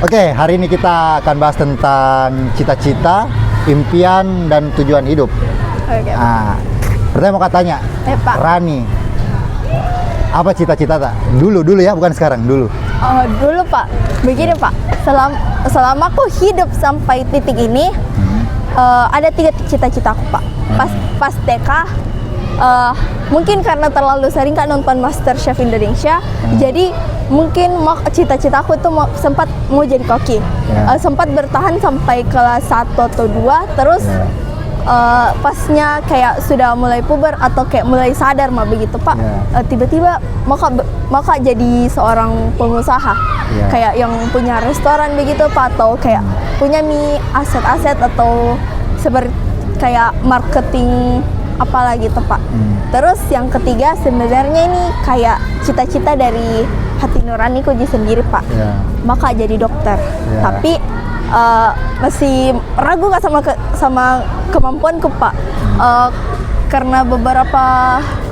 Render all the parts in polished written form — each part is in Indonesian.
Oke, hari ini kita akan bahas tentang cita-cita, impian, dan tujuan hidup. Oke. Nah, pertama mau katanya, Pak. Rani, apa cita-cita tak? Dulu ya, bukan sekarang, dulu. Oh, dulu Pak, begini Pak, selama aku hidup sampai titik ini, ada 3 cita-citaku Pak. Pas TK, mungkin karena terlalu sering Kak nonton MasterChef Indonesia, jadi mungkin cita-citaku itu sempat mau jadi koki. Sempat bertahan sampai kelas 1 atau 2, terus pasnya kayak sudah mulai puber atau kayak mulai sadar mah begitu Pak, tiba-tiba maka jadi seorang pengusaha, kayak yang punya restoran begitu Pak, atau kayak punya aset-aset atau seperti kayak marketing apalagi tuh Pak. Terus yang ketiga sebenarnya ini kayak cita-cita dari hati nuraniku sendiri Pak, maka jadi dokter. Tapi masih ragu nggak sama kemampuanku Pak, karena beberapa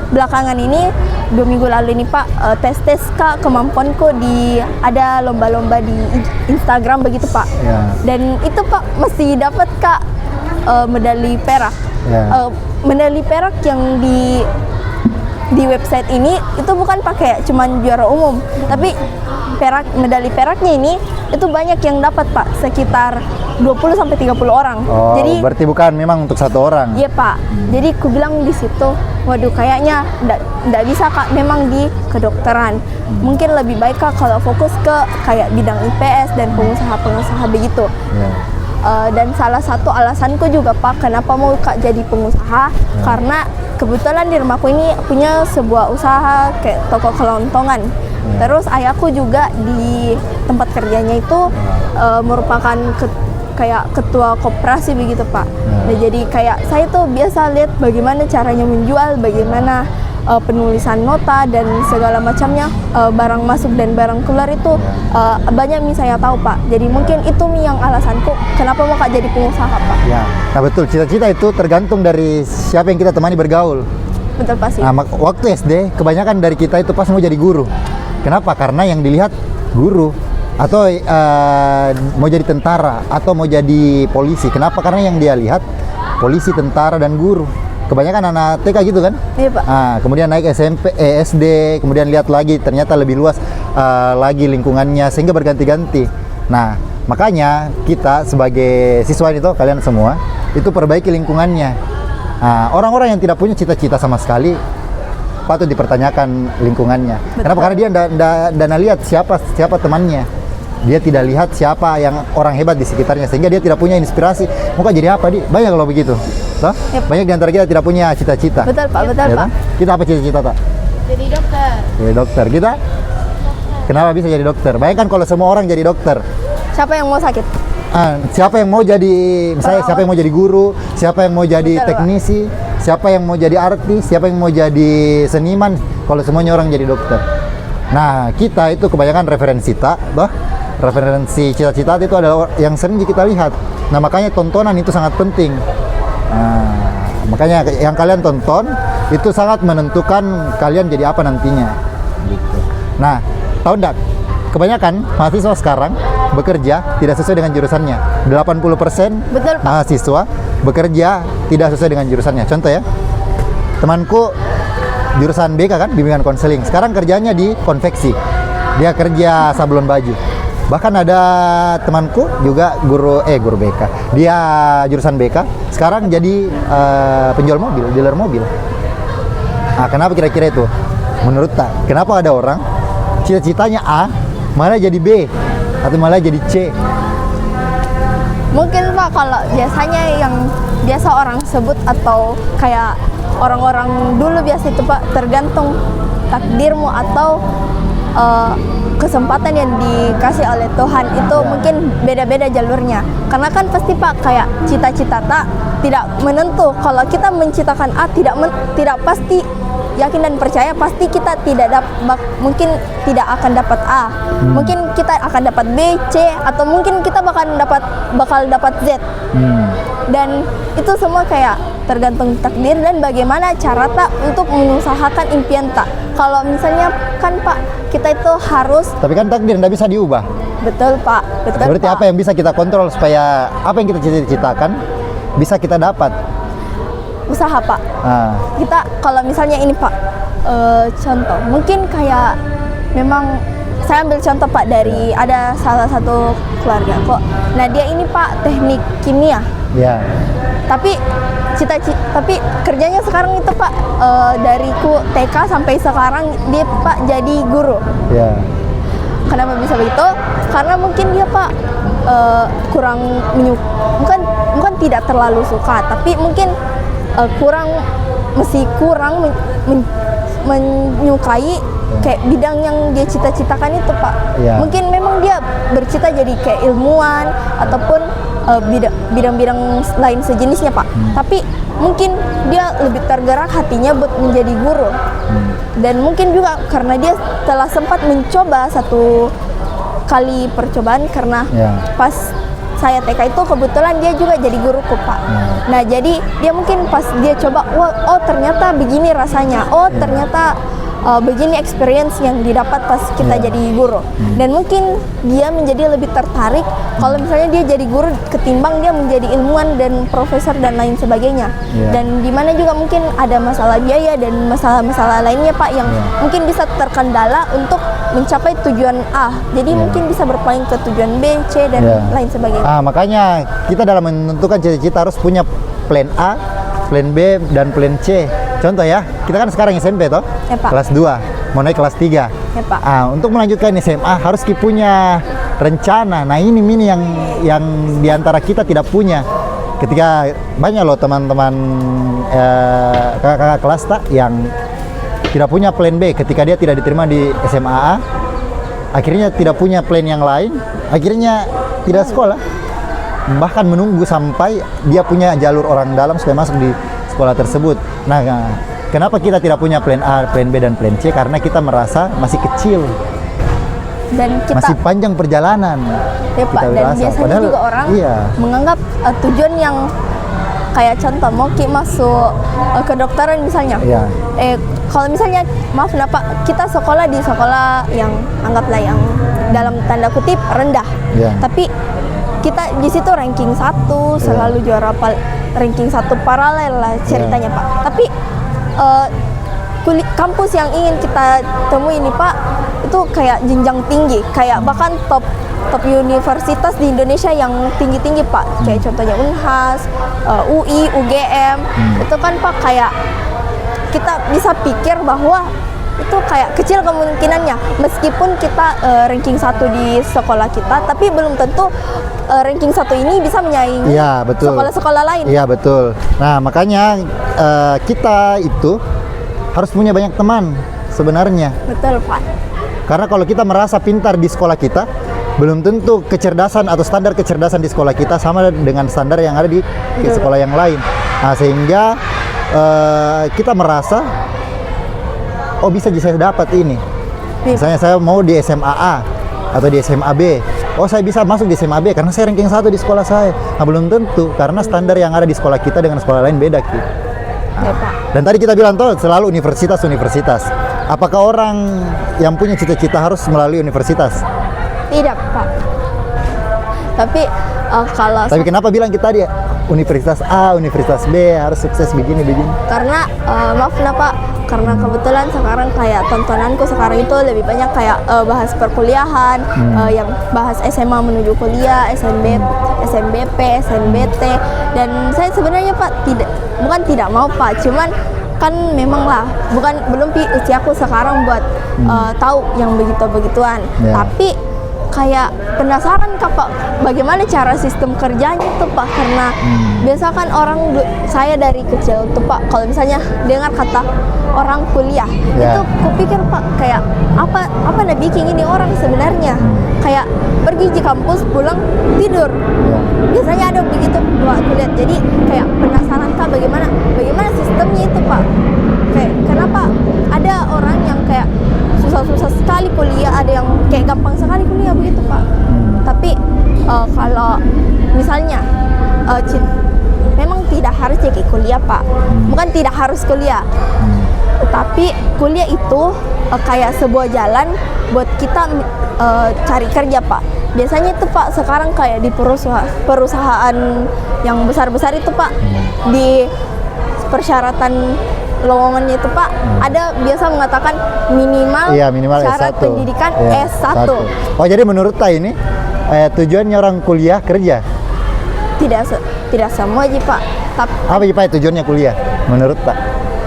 belakangan ini 2 minggu lalu ini Pak, tes Kak kemampuanku ada lomba-lomba di Instagram begitu Pak, dan itu Pak masih dapat Kak medali perak. Medali perak yang di website ini itu bukan pakai cuman juara umum, tapi medali peraknya ini itu banyak yang dapat Pak, sekitar 20-30 orang. Oh, jadi berarti bukan memang untuk satu orang. Iya Pak. Jadi aku bilang di situ, waduh kayaknya nggak bisa Kak memang di kedokteran. Mungkin lebih baik Kak kalau fokus ke kayak bidang IPS dan pengusaha-pengusaha begitu. Dan salah satu alasanku juga Pak kenapa mau Kak jadi pengusaha, karena kebetulan di rumahku ini punya sebuah usaha kayak toko kelontongan. Terus ayahku juga di tempat kerjanya itu merupakan kayak ketua koperasi begitu Pak. Nah, jadi kayak saya tuh biasa lihat bagaimana caranya menjual, bagaimana penulisan nota dan segala macamnya, barang masuk dan barang keluar itu banyak saya tahu Pak. Jadi mungkin itu yang alasanku kenapa mau Kak jadi pengusaha Pak. Ya, nah betul, cita-cita itu tergantung dari siapa yang kita temani bergaul. Betul pasti. Nah, waktu SD kebanyakan dari kita itu pas mau jadi guru. Kenapa? Karena yang dilihat guru, atau mau jadi tentara, atau mau jadi polisi. Kenapa? Karena yang dia lihat polisi, tentara, dan guru. Kebanyakan anak TK gitu kan? Iya Pak. Nah, kemudian naik SD, kemudian lihat lagi ternyata lebih luas lagi lingkungannya, sehingga berganti-ganti. Nah, makanya kita sebagai siswa itu, kalian semua itu perbaiki lingkungannya. Nah, orang-orang yang tidak punya cita-cita sama sekali patut dipertanyakan lingkungannya. Betul. Kenapa? Karena dia ndak lihat siapa temannya. Dia tidak lihat siapa yang orang hebat di sekitarnya, sehingga dia tidak punya inspirasi. Mau jadi apa, Di? Banyak kalau begitu. Toh? Banyak di antara kita tidak punya cita-cita. Betul Pak, betul Ya, Pak. Kita apa cita-cita, tak? Jadi dokter. Jadi dokter. Kita? Kenapa bisa jadi dokter? Bayangkan kalau semua orang jadi dokter. Siapa yang mau sakit? Siapa yang mau jadi, misalnya siapa yang mau jadi guru, siapa yang mau jadi Betul, teknisi, siapa yang mau jadi artis, siapa yang mau jadi seniman, kalau semuanya orang jadi dokter. Nah, kita itu kebanyakan referensi cita-cita itu adalah yang sering kita lihat. Nah, makanya tontonan itu sangat penting. Nah, makanya yang kalian tonton itu sangat menentukan kalian jadi apa nantinya. Gitu. Nah, tahu enggak? Kebanyakan mahasiswa sekarang bekerja tidak sesuai dengan jurusannya. 80% Betul, Pak. mahasiswa bekerja tidak sesuai dengan jurusannya. Contoh ya, temanku jurusan BK kan, bimbingan konseling. Sekarang kerjanya di konveksi. Dia kerja sablon baju. Bahkan ada temanku juga guru BK. Dia jurusan BK, sekarang jadi penjual mobil, dealer mobil. Nah, kenapa kira-kira itu? Menurut tak, kenapa ada orang cita-citanya A, malah jadi B, atau malah jadi C? Mungkin Pak kalau biasanya yang biasa orang sebut atau kayak orang-orang dulu biasa itu Pak, tergantung takdirmu atau kesempatan yang dikasih oleh Tuhan itu mungkin beda-beda jalurnya. Karena kan pasti Pak kayak cita-cita tak tidak menentu. Kalau kita menciptakan A tidak pasti yakin dan percaya pasti kita mungkin tidak akan dapat A. Mungkin kita akan dapat B, C, atau mungkin kita bakal dapat Z. Dan itu semua kayak tergantung takdir dan bagaimana cara tak untuk mengusahakan impian tak. Kalau misalnya kan Pak, kita itu harus, tapi kan takdir tidak bisa diubah. Betul Pak, betul Berarti Pak. apa yang bisa kita kontrol supaya apa yang kita cita-citakan bisa kita dapat? Usaha Pak. Nah, Kita kalau misalnya ini Pak, contoh, mungkin kayak memang saya ambil contoh Pak dari ada salah satu keluarga kok. Nah dia ini Pak teknik kimia, ya, tapi tapi kerjanya sekarang itu Pak dariku TK sampai sekarang dia Pak jadi guru. ya, Kenapa bisa begitu? Karena mungkin dia Pak kurang bukan tidak terlalu suka, tapi mungkin masih kurang menyukai kayak bidang yang dia cita-citakan itu Pak. Ya. Mungkin memang dia bercita jadi kayak ilmuwan ataupun bidang-bidang lain sejenisnya Pak. Tapi mungkin dia lebih tergerak hatinya buat menjadi guru. Dan mungkin juga karena dia telah sempat mencoba satu kali percobaan karena Ya. pas saya TK itu kebetulan dia juga jadi guruku Pak. Nah jadi dia mungkin pas dia coba, oh ternyata begini rasanya, oh ternyata begini experience yang didapat pas kita Ya. jadi guru. Dan mungkin dia menjadi lebih tertarik kalau misalnya dia jadi guru ketimbang dia menjadi ilmuwan dan profesor dan lain sebagainya. Ya. Dan di mana juga mungkin ada masalah biaya dan masalah-masalah lainnya Pak yang Ya. mungkin bisa terkendala untuk mencapai tujuan A. Jadi mungkin bisa berpaling ke tujuan B, C dan Ya. lain sebagainya. Makanya kita dalam menentukan cita-cita harus punya plan A, plan B, dan plan C. Contoh ya, kita kan sekarang SMP toh, Ya, Pak. kelas 2, mau naik kelas 3. Ya, Pak. Untuk melanjutkan SMA harus kita punya rencana. Nah ini yang diantara kita tidak punya. Ketika banyak loh teman-teman kakak-kakak kelas tak yang tidak punya plan B ketika dia tidak diterima di SMA A, akhirnya tidak punya plan yang lain, akhirnya tidak sekolah, bahkan menunggu sampai dia punya jalur orang dalam supaya masuk di sekolah tersebut. Nah, kenapa kita tidak punya plan A, plan B, dan plan C? Karena kita merasa masih kecil, Dan kita masih panjang perjalanan. ya Pak, Kita dan merasa. biasanya Padahal, juga orang iya, menganggap tujuan yang kayak contoh mau masuk kedokteran misalnya. Iya. Kalau misalnya maaf nah Pak, kita sekolah di sekolah yang anggaplah yang dalam tanda kutip rendah. Iya. Tapi kita di situ ranking 1, selalu juara ranking 1 paralel lah ceritanya Pak. Tapi kampus yang ingin kita temui ini Pak, itu kayak jenjang tinggi, kayak bahkan top universitas di Indonesia yang tinggi-tinggi Pak. Kayak contohnya Unhas, UI, UGM. Itu kan Pak kayak kita bisa pikir bahwa itu kayak kecil kemungkinannya meskipun kita ranking 1 di sekolah kita, tapi belum tentu ranking 1 ini bisa menyaingi Iya, betul. sekolah-sekolah lain. Iya, betul. Nah, makanya kita itu harus punya banyak teman sebenarnya. Betul Pak. Karena kalau kita merasa pintar di sekolah kita, belum tentu kecerdasan atau standar kecerdasan di sekolah kita sama dengan standar yang ada di sekolah yang lain. Nah, sehingga kita merasa, oh bisa saya dapat ini. Misalnya saya mau di SMA A atau di SMA B. Oh saya bisa masuk di SMA B karena saya ranking 1 di sekolah saya. Nah belum tentu, karena standar yang ada di sekolah kita dengan sekolah lain beda Ki. Ya Pak. Dan tadi kita bilang tuh selalu universitas. Apakah orang yang punya cita-cita harus melalui universitas? Tidak Pak. Tapi kalau Tapi kenapa bilang kita tadi universitas A, universitas B harus sukses begini? karena maaf nah Pak, karena kebetulan sekarang kayak tontonanku sekarang itu lebih banyak kayak bahas perkuliahan, yang bahas SMA menuju kuliah, SNBP, SNBT, dan saya sebenarnya Pak bukan tidak mau Pak, cuman kan memang lah belum usiaku sekarang buat tahu yang begituan. Ya. Tapi kayak penasaran Pak, bagaimana cara sistem kerjanya tuh Pak, karena biasa kan saya dari kecil tuh Pak, kalau misalnya dengar kata orang kuliah, Ya. itu kupikir Pak kayak apa bikin ini orang sebenarnya, kayak pergi di kampus pulang tidur. Ya. Biasanya ada begitu aku lihat, jadi kayak penasaran Kak bagaimana sistemnya itu Pak, kayak kenapa ada orang yang kayak susah sekali kuliah, ada yang kayak gampang sekali kuliah begitu Pak. Tapi kalau misalnya memang tidak harus jadi kuliah Pak, bukan tidak harus kuliah, Tapi kuliah itu kayak sebuah jalan buat kita cari kerja Pak. Biasanya itu Pak sekarang kayak di perusahaan yang besar-besar itu Pak, di persyaratan lowongannya itu Pak, ada biasa mengatakan minimal, minimal syarat S1. pendidikan S1. Oh, jadi menurut Ta ini tujuannya orang kuliah kerja? Tidak semua aja Pak. Tapi Apa sih Pak tujuannya kuliah menurut Ta?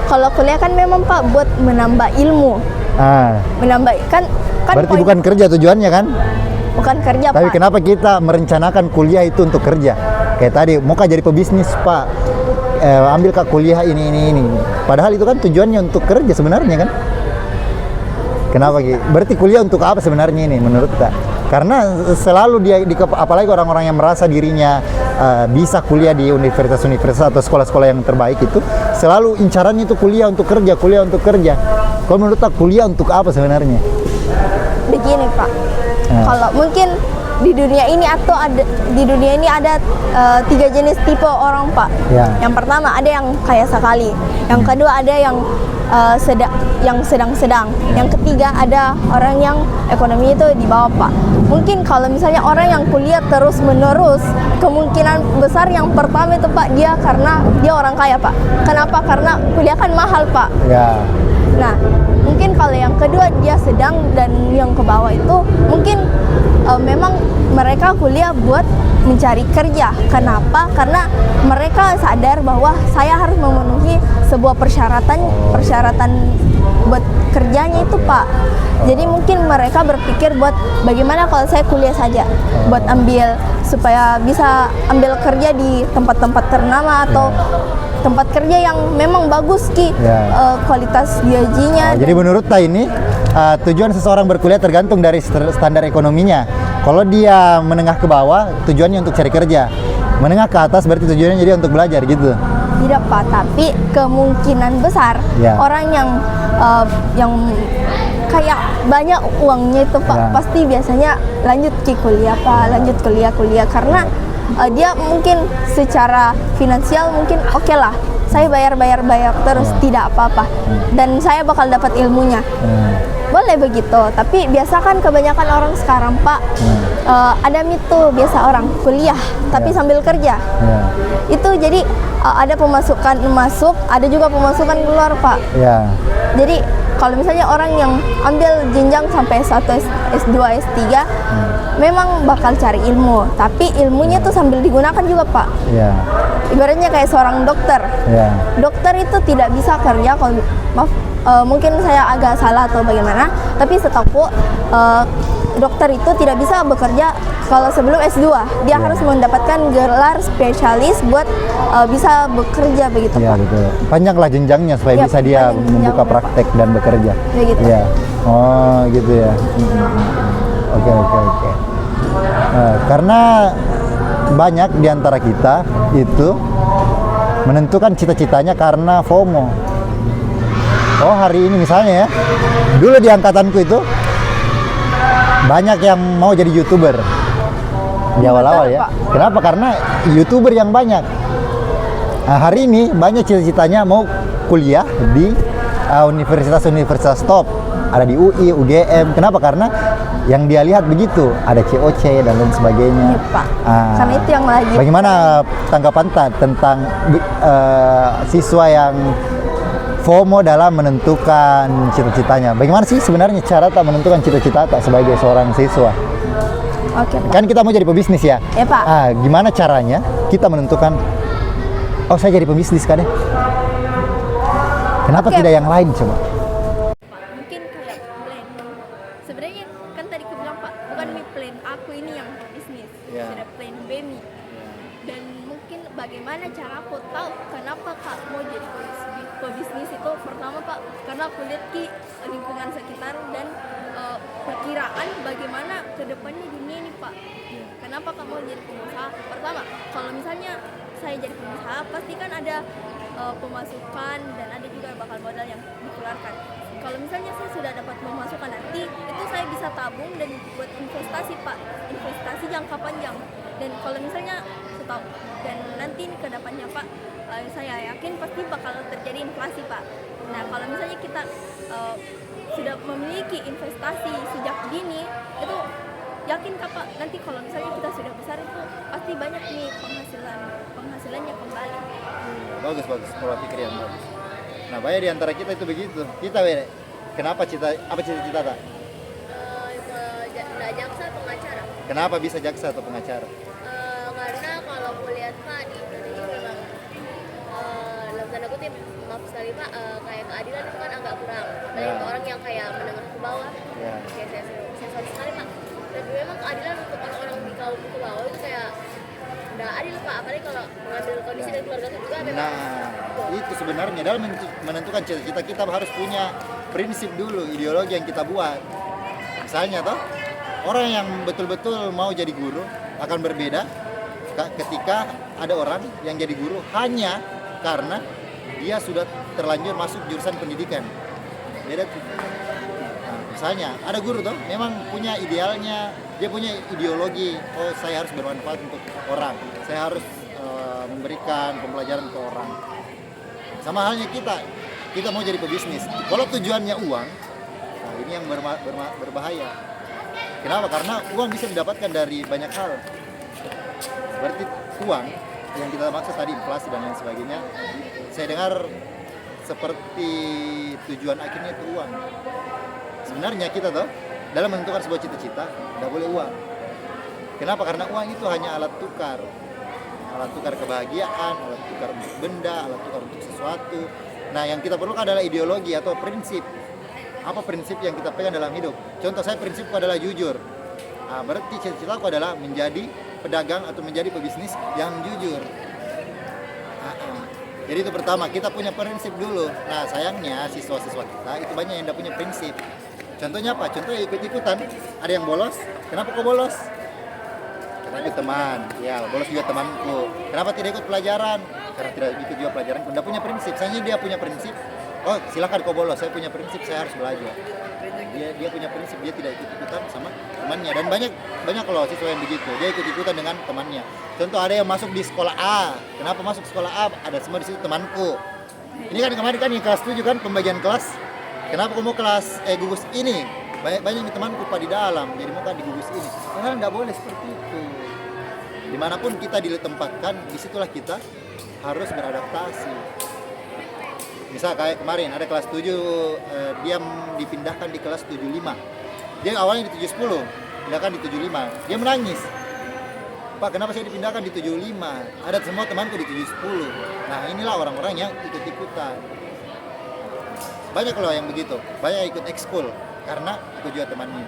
kalau kuliah kan memang Pak buat menambah ilmu. Menambah kan Berarti poin- bukan kerja tujuannya kan? bukan kerja Tapi Pak. kenapa kita merencanakan kuliah itu untuk kerja? Kayak tadi, mau kah jadi pebisnis Pak? Ambil kah kuliah ini. Padahal itu kan tujuannya untuk kerja sebenarnya kan? Kenapa Ki? Berarti kuliah untuk apa sebenarnya ini menurut Tak? Karena selalu apalagi orang-orang yang merasa dirinya bisa kuliah di universitas-universitas atau sekolah-sekolah yang terbaik itu, selalu incarannya itu kuliah untuk kerja. Kalau menurut Tak, kuliah untuk apa sebenarnya? Begini Pak, kalau mungkin di dunia ini ada 3 jenis tipe orang Pak. Yang pertama ada yang kaya sekali, yang kedua ada yang sedang-sedang, yang ketiga ada orang yang ekonomi itu di bawah Pak. Mungkin kalau misalnya orang yang kuliah terus menerus, kemungkinan besar yang pertama itu Pak, karena dia orang kaya Pak. Kenapa? Karena kuliah kan mahal Pak. Nah, mungkin kalau yang kedua dia sedang, dan yang ke bawah itu mungkin memang mereka kuliah buat mencari kerja. Kenapa? Karena mereka sadar bahwa saya harus memenuhi sebuah persyaratan buat kerjanya itu Pak. Jadi mungkin mereka berpikir buat bagaimana kalau saya kuliah saja, buat supaya bisa ambil kerja di tempat-tempat ternama atau tempat kerja yang memang bagus kualitas gajinya. Jadi menurut Ta ini tujuan seseorang berkuliah tergantung dari standar ekonominya. Kalau dia menengah ke bawah, tujuannya untuk cari kerja. Menengah ke atas berarti tujuannya jadi untuk belajar gitu. Tidak Pak, tapi kemungkinan besar orang yang kayak banyak uangnya itu Pak, pasti biasanya lanjut kuliah Pak, lanjut kuliah karena dia mungkin secara finansial mungkin oke lah, saya bayar terus tidak apa-apa, dan saya bakal dapat ilmunya. Boleh begitu, tapi biasa kan kebanyakan orang sekarang Pak, ada mitu biasa orang kuliah tapi sambil kerja. Itu jadi ada pemasukan masuk, ada juga pemasukan keluar Pak. Jadi kalau misalnya orang yang ambil jenjang sampai S1, S2, S3 memang bakal cari ilmu, tapi ilmunya tuh sambil digunakan juga Pak. Ibaratnya kayak seorang dokter. Dokter itu tidak bisa kerja kalau mungkin saya agak salah atau bagaimana, tapi setahu dokter itu tidak bisa bekerja kalau sebelum S2. Dia harus mendapatkan gelar spesialis buat bisa bekerja begitu Pak. Betul. Panjanglah jenjangnya supaya bisa dia membuka praktek dan bekerja. Begitu. Oh gitu ya. Oke. Karena banyak di antara kita itu menentukan cita-citanya karena FOMO. Oh hari ini misalnya ya, dulu di angkatanku itu banyak yang mau jadi YouTuber di awal-awal ya. Kenapa? Karena YouTuber yang banyak. Nah, hari ini banyak cita-citanya mau kuliah di universitas-universitas top. Ada di UI, UGM. Kenapa? Karena yang dia lihat begitu, ada COC dan lain sebagainya. Iya Pak, karena itu yang lagi. Bagaimana tanggapan tentang siswa yang FOMO dalam menentukan cita-citanya? Bagaimana sih sebenarnya cara Tak menentukan cita-cita Tak sebagai seorang siswa? Oke Pak. Kan kita mau jadi pebisnis ya? Ya Pak. Gimana caranya kita menentukan, oh saya jadi pebisnis kan ya? Kenapa tidak yang lain coba? Mungkin kayak plan. Sebenarnya kan tadi aku bilang Pak, bukan plan aku ini yang bisnis, ada plan B nih. Dan mungkin bagaimana cara aku tahu kenapa Kak mau jadi pebisnis itu? Pertama Pak, karena aku lihat lingkungan sekitar dan perkiraan bagaimana kedepannya dunia ini Pak. Kenapa Kak mau jadi pengusaha? Pertama, kalau misalnya saya jadi pengusaha, pasti kan ada pemasukan dan ada juga bakal modal yang dikeluarkan. Kalau misalnya saya sudah dapat pemasukan nanti, itu saya bisa tabung dan buat investasi Pak, investasi jangka panjang. Dan kalau misalnya dan nanti ke depannya Pak, saya yakin pasti bakal terjadi inflasi Pak. Nah, kalau misalnya kita sudah memiliki investasi sejak dini, itu yakin Pak, nanti kalau misalnya kita sudah besar itu pasti banyak nih penghasilannya kembali. Bagus pola pikir yang bagus. Nah, banyak di antara kita itu begitu. Kita kenapa apa cita-cita tak? Nggak jaksa pengacara. Kenapa bisa jaksa atau pengacara? Karena kalau aku lihat Pak di Indonesia memang dalam tanda kutip maaf sekali Pak, kayak keadilan itu kan agak kurang. Banyak Ya. orang yang kayak menengah ke bawah. Ya. Kayak saya sorry sekali Pak. Dan memang keadilan untuk orang-orang di kaum ke bawah itu kayak nggak adil Pak. Apalagi kalau mengambil kondisi dari keluarga juga memang. Nah, itu sebenarnya dalam menentukan cita-cita kita harus punya prinsip dulu, ideologi yang kita buat. Misalnya toh, orang yang betul-betul mau jadi guru akan berbeda ketika ada orang yang jadi guru hanya karena dia sudah terlanjur masuk jurusan pendidikan. Beda tuh. Nah, misalnya ada guru tuh memang punya idealnya, dia punya ideologi, oh saya harus bermanfaat untuk orang, saya harus memberikan pembelajaran ke orang. Sama halnya kita mau jadi pebisnis. Kalau tujuannya uang, nah ini yang berbahaya. Kenapa? Karena uang bisa didapatkan dari banyak hal. Berarti uang yang kita maksud tadi inflasi dan lain sebagainya, saya dengar seperti tujuan akhirnya itu uang. Sebenarnya kita tuh dalam menentukan sebuah cita-cita tidak boleh uang. Kenapa? Karena uang itu hanya alat tukar kebahagiaan, alat tukar untuk benda, alat tukar untuk sesuatu. Nah, yang kita perlukan adalah ideologi atau prinsip. Apa prinsip yang kita pegang dalam hidup? Contoh saya, prinsipku adalah jujur. Nah, berarti cita-citaku adalah menjadi pedagang atau menjadi pebisnis yang jujur. Jadi itu pertama, kita punya prinsip dulu. Nah, sayangnya siswa-siswa kita itu banyak yang tidak punya prinsip. Contohnya apa? Contohnya ikut-ikutan. Ada yang bolos. Kenapa kok bolos? Karena ikut teman. Ya, bolos juga temanku. Kenapa tidak ikut pelajaran? Karena tidak ikut juga pelajaran. Tidak punya prinsip. Sayangnya dia punya prinsip. Oh, silakan kau bolos. Saya punya prinsip. Saya harus belajar. Dia punya prinsip. Dia tidak ikut-ikutan sama temannya. Dan banyak loh siswa yang begitu. Dia ikut-ikutan dengan temannya. Contoh ada yang masuk di sekolah A. Kenapa masuk sekolah A? Ada semua di situ temanku. Ini kan kemarin kan di kelas 7 kan pembagian kelas. Kenapa kamu kelas gugus ini? Banyak temanku Pak di dalam. Jadi mau kan di gugus ini. Karena nggak boleh seperti itu. Dimanapun kita ditempatkan, disitulah kita harus beradaptasi. Misal kayak kemarin ada kelas 7, dia dipindahkan di kelas 75. Dia awalnya di 710, pindahkan di 75. Dia menangis. Pak, kenapa saya dipindahkan di 75? Ada semua temanku di 710. Nah, inilah orang-orang yang ikut-ikutan. Banyak loh yang begitu. Banyak yang ikut ekskul karena ikut juga temannya.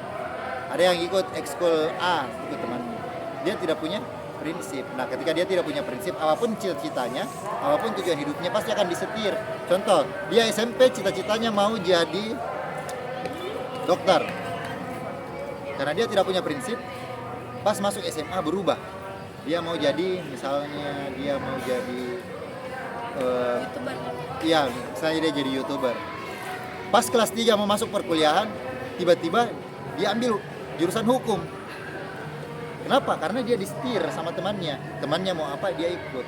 Ada yang ikut ekskul A, ikut temannya. Dia tidak punya prinsip. Nah, ketika dia tidak punya prinsip, apapun cita-citanya, apapun tujuan hidupnya pasti akan disetir. Contoh, dia SMP cita-citanya mau jadi dokter. Karena dia tidak punya prinsip, pas masuk SMA berubah. Dia mau jadi, misalnya dia mau jadi YouTuber. iya, misalnya dia jadi YouTuber. Pas kelas 3 mau masuk perkuliahan, tiba-tiba dia ambil jurusan hukum. Kenapa? Karena dia disetir sama temannya. Temannya mau apa, dia ikut.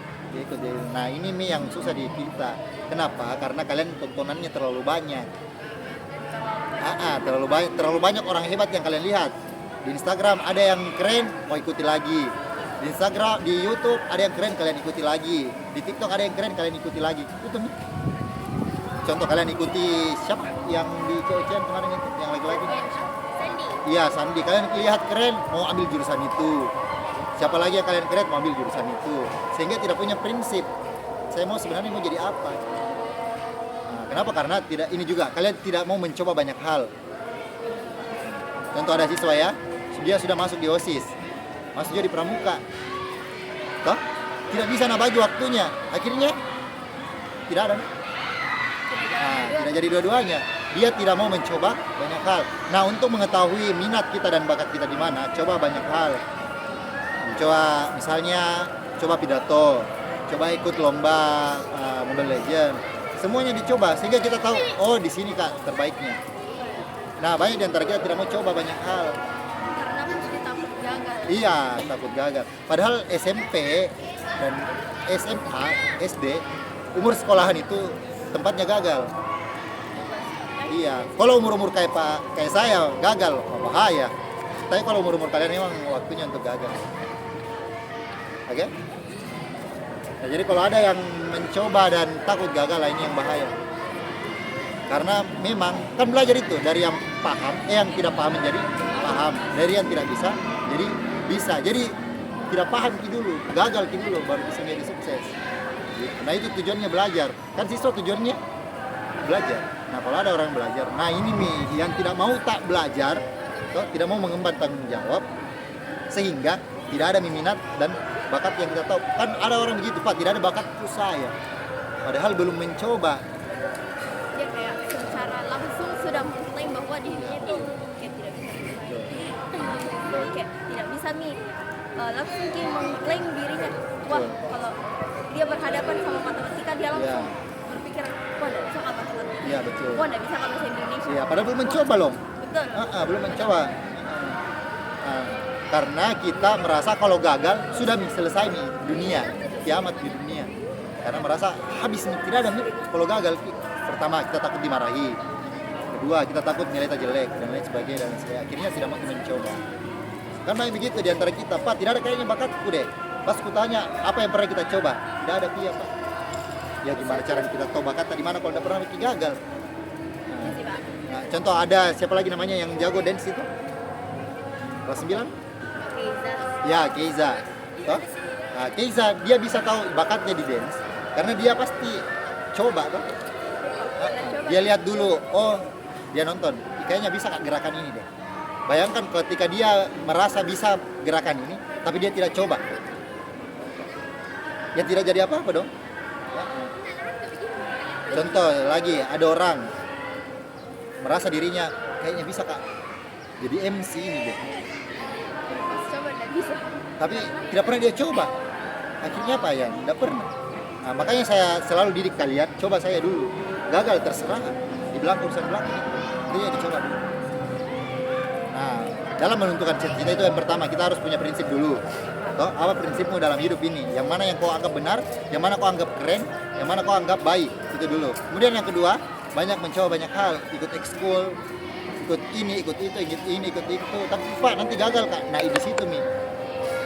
Nah, ini nih yang susah di kita. Kenapa? Karena kalian tontonannya terlalu banyak. Terlalu banyak orang hebat yang kalian lihat. Di Instagram ada yang keren, mau ikuti lagi. Di Instagram, di YouTube ada yang keren, kalian ikuti lagi. Di TikTok ada yang keren, kalian ikuti lagi. Itu nih. Contoh kalian ikuti siapa yang di cewek-cewek kemarin itu, yang lagi-lagi? Sandy. Iya, Sandi. Kalian lihat keren, mau ambil jurusan itu. Siapa lagi yang kalian keren, mau ambil jurusan itu. Sehingga tidak punya prinsip. Saya sebenarnya mau jadi apa? Nah, kenapa? Karena ini juga kalian tidak mau mencoba banyak hal. Contoh ada siswa ya, dia sudah masuk di OSIS, masuk jadi pramuka. Toh? Tidak bisa nabagi waktunya. Akhirnya tidak ada. Nah, tidak jadi dua-duanya. Dia tidak mau mencoba banyak hal. Nah, untuk mengetahui minat kita dan bakat kita di mana, coba banyak hal. Coba misalnya coba pidato, coba ikut lomba Mobile Legends. Semuanya dicoba sehingga kita tahu, oh di sini Kak terbaiknya. Nah, banyak di antara kita tidak mau coba banyak hal. Karena mesti takut gagal. Iya, takut gagal. Padahal SMP dan SMA, SD, umur sekolahan itu tempatnya gagal. Iya, kalau umur-umur kayak saya gagal, bahaya. Tapi kalau umur-umur kalian memang waktunya untuk gagal. Oke? Nah, jadi kalau ada yang mencoba dan takut gagal, lah ini yang bahaya. Karena memang kan belajar itu dari yang paham, yang tidak paham menjadi paham, dari yang tidak bisa jadi bisa. Jadi tidak paham dulu, gagal dulu baru bisa menjadi sukses. Gitu. Nah itu tujuannya belajar. Kan siswa tujuannya belajar. Nah kalau ada orang belajar, nah ini nih yang tidak mau tak belajar, atau tidak mau mengemban tanggung jawab, sehingga tidak ada minat dan bakat yang kita tahu. Kan ada orang begitu, Pak, tidak ada bakat itu saya. Padahal belum mencoba. Dia kayak secara langsung sudah mengklaim bahwa dirinya itu kayak tidak bisa kayak tidak bisa nih langsung dia mengklaim dirinya. Wah, kalau dia berhadapan sama matematika dia langsung berpikir, wah tidak bisa kan matematika. Iya betul. Wah tidak bisa kan bahasa Indonesia. Iya, padahal belum mencoba loh. Betul. Belum mencoba. Karena kita merasa kalau gagal sudah selesai nih dunia, kiamat di dunia. Karena merasa habis nih, tidak ada nih kalau gagal. Pertama kita takut dimarahi, kedua kita takut nilai kita jelek dan lain sebagainya dan sebagainya. Akhirnya tidak mau mencoba. Karena begitu di antara kita, Pak, tidak ada kayaknya bakatku deh. Pas kutanya apa yang pernah kita coba, tidak ada Pia, Pak. Ya gimana cara kita tahu bakat di mana kalau tidak pernah bikin gagal? Nah, contoh ada siapa lagi namanya yang jago dance itu? Kelas 9? Ya, Keiza. Toh? Nah, Keiza dia bisa tahu bakatnya di dance karena dia pasti coba toh. Dia lihat dulu, oh dia nonton, kayaknya bisa Kak gerakan ini deh. Bayangkan ketika dia merasa bisa gerakan ini, tapi dia tidak coba, ya tidak jadi apa-apa dong. Contoh lagi, ada orang merasa dirinya kayaknya bisa Kak jadi MC ini deh. Coba tidak bisa. Tapi tidak pernah dia coba. Akhirnya apa ya? Tidak pernah. Nah, makanya saya selalu didik kalian, coba saya dulu. Gagal terserah, di belakang urusan belakang. Dia dicoba dulu. Nah, dalam menentukan cita-cita itu yang pertama kita harus punya prinsip dulu. Toh, apa prinsipmu dalam hidup ini? Yang mana yang kau anggap benar, yang mana kau anggap keren, yang mana kau anggap baik. Itu dulu. Kemudian yang kedua, banyak mencoba banyak hal, ikut ekskul, ikut ini, ikut itu, ikut ini, ikut itu. Tapi Pak, nanti gagal Kak. Nah, di situ nih.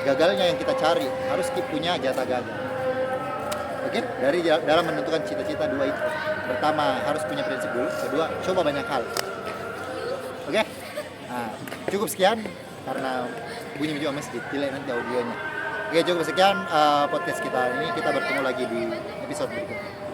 Gagalnya yang kita cari, harus punya jatah gagal. Oke, dari dalam menentukan cita-cita dua itu. Pertama, harus punya prinsip dulu. Kedua, coba banyak hal. Oke? Nah, cukup sekian karena bunyi juga masih delay nanti audionya. Oke, cukup sekian podcast kita ini. Kita bertemu lagi di episode berikutnya.